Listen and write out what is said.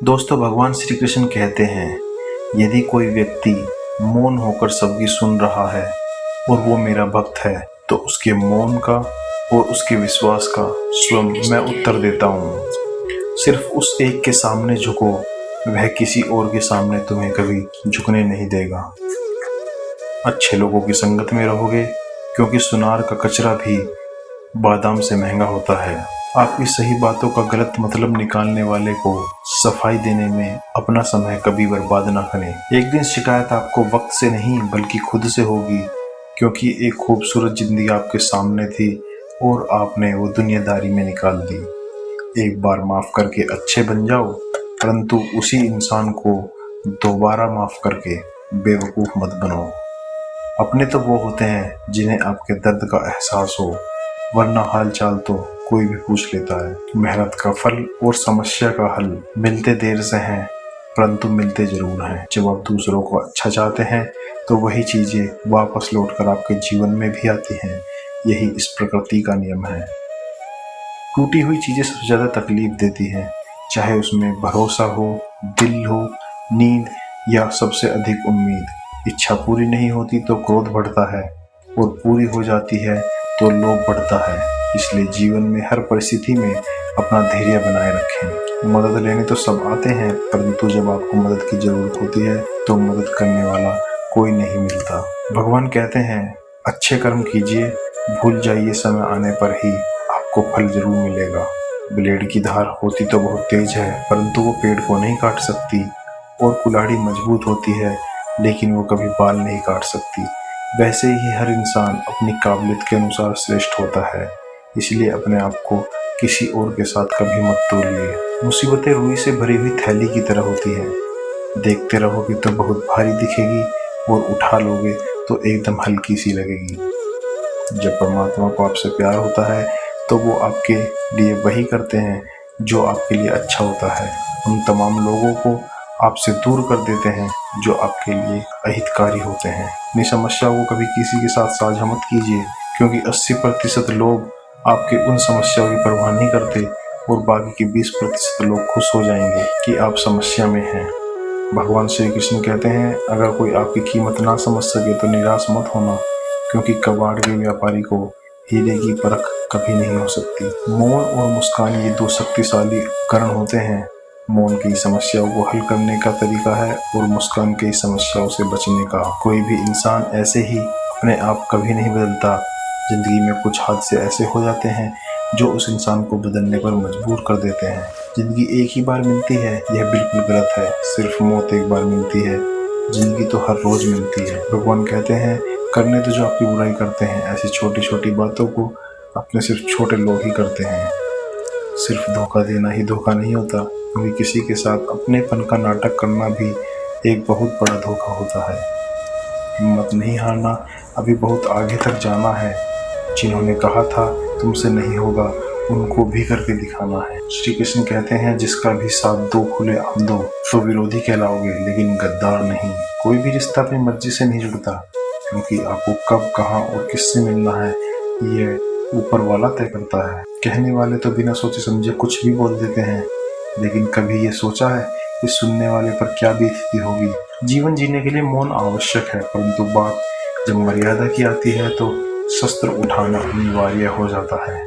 दोस्तों, भगवान श्री कृष्ण कहते हैं, यदि कोई व्यक्ति मौन होकर सबकी सुन रहा है और वो मेरा भक्त है, तो उसके मौन का और उसके विश्वास का स्वयं मैं उत्तर देता हूँ। सिर्फ उस एक के सामने झुको, वह किसी और के सामने तुम्हें कभी झुकने नहीं देगा। अच्छे लोगों की संगत में रहोगे, क्योंकि सुनार का कचरा भी बादाम से महंगा होता है। आपकी सही बातों का गलत मतलब निकालने वाले को सफाई देने में अपना समय कभी बर्बाद ना करें। एक दिन शिकायत आपको वक्त से नहीं बल्कि खुद से होगी, क्योंकि एक खूबसूरत जिंदगी आपके सामने थी और आपने वो दुनियादारी में निकाल दी। एक बार माफ करके अच्छे बन जाओ, परंतु उसी इंसान को दोबारा माफ करके बेवकूफ मत बनो। अपने तो वो होते हैं जिन्हें आपके दर्द का एहसास हो, वरना हाल चाल तो कोई भी पूछ लेता है। मेहनत का फल और समस्या का हल मिलते देर से हैं, परंतु मिलते जरूर हैं। जब आप दूसरों को अच्छा चाहते हैं तो वही चीजें वापस लौटकर आपके जीवन में भी आती हैं। यही इस प्रकृति का नियम है। टूटी हुई चीजें सबसे ज्यादा तकलीफ देती हैं, चाहे उसमें भरोसा हो, दिल हो, नींद या सबसे अधिक उम्मीद। इच्छा पूरी नहीं होती तो क्रोध बढ़ता है, और पूरी हो जाती है तो लोभ बढ़ता है। इसलिए जीवन में हर परिस्थिति में अपना धैर्य बनाए रखें। मदद लेने तो सब आते हैं, परंतु जब आपको मदद की जरूरत होती है तो मदद करने वाला कोई नहीं मिलता। भगवान कहते हैं, अच्छे कर्म कीजिए, भूल जाइए समय आने पर ही आपको फल जरूर मिलेगा। ब्लेड की धार होती तो बहुत तेज है, परंतु वो पेड़ को नहीं काट सकती। और कुल्हाड़ी मजबूत होती है, लेकिन वो कभी बाल नहीं काट सकती। वैसे ही हर इंसान अपनी काबिलियत के अनुसार श्रेष्ठ होता है। इसलिए अपने आप को किसी और के साथ कभी मत तोलिए। मुसीबतें रुई से भरी हुई थैली की तरह होती हैं। देखते रहोगे तो बहुत भारी दिखेगी, और उठा लोगे तो एकदम हल्की सी लगेगी। जब परमात्मा को आपसे प्यार होता है तो वो आपके लिए वही करते हैं जो आपके लिए अच्छा होता है। उन तमाम लोगों को आपसे दूर कर देते हैं जो आपके लिए अहितकारी होते हैं। अपनी समस्या को कभी किसी के साथ साझा मत कीजिए, क्योंकि 80% लोग आपके उन समस्याओं की परवाह नहीं करते, और बाकी के 20% लोग खुश हो जाएंगे कि आप समस्या में हैं। भगवान श्री कृष्ण कहते हैं, अगर कोई आपकी कीमत ना समझ सके तो निराश मत होना, क्योंकि कबाड़ के व्यापारी को हीरे की परख कभी नहीं हो सकती। मौन और मुस्कान ये दो शक्तिशाली उपकरण होते हैं। मौन की समस्याओं को हल करने का तरीका है, और मुस्कान की समस्याओं से बचने का। कोई भी इंसान ऐसे ही अपने आप कभी नहीं बदलता। जिंदगी में कुछ हादसे ऐसे हो जाते हैं जो उस इंसान को बदलने पर मजबूर कर देते हैं। जिंदगी एक ही बार मिलती है, यह बिल्कुल गलत है। सिर्फ मौत एक बार मिलती है, जिंदगी तो हर रोज मिलती है। भगवान कहते हैं, करने तो जो आपकी बुराई करते हैं, ऐसी छोटी छोटी बातों को अपने सिर्फ छोटे लोग ही करते हैं। सिर्फ धोखा देना ही धोखा नहीं होता, क्योंकि किसी के साथ अपनेपन का नाटक करना भी एक बहुत बड़ा धोखा होता है। हिम्मत नहीं हारना, अभी बहुत आगे तक जाना है। जिन्होंने कहा था तुमसे नहीं होगा, उनको भी करके दिखाना है। श्री कृष्ण कहते हैं, जिसका भी साथ दो खुले आम दो, तो विरोधी कहलाओगे, लेकिन गद्दार नहीं। कोई भी रिश्ता अपनी मर्जी से नहीं जुड़ता, क्योंकि आपको कब, कहाँ और किससे मिलना है, ये ऊपर वाला तय करता है। कहने वाले तो बिना सोचे समझे कुछ भी बोल देते हैं, लेकिन कभी ये सोचा है कि सुनने वाले पर क्या बीतती होगी। जीवन जीने के लिए मौन आवश्यक है, परंतु बात जब मर्यादा की आती है तो शस्त्र उठाना अनिवार्य हो जाता है।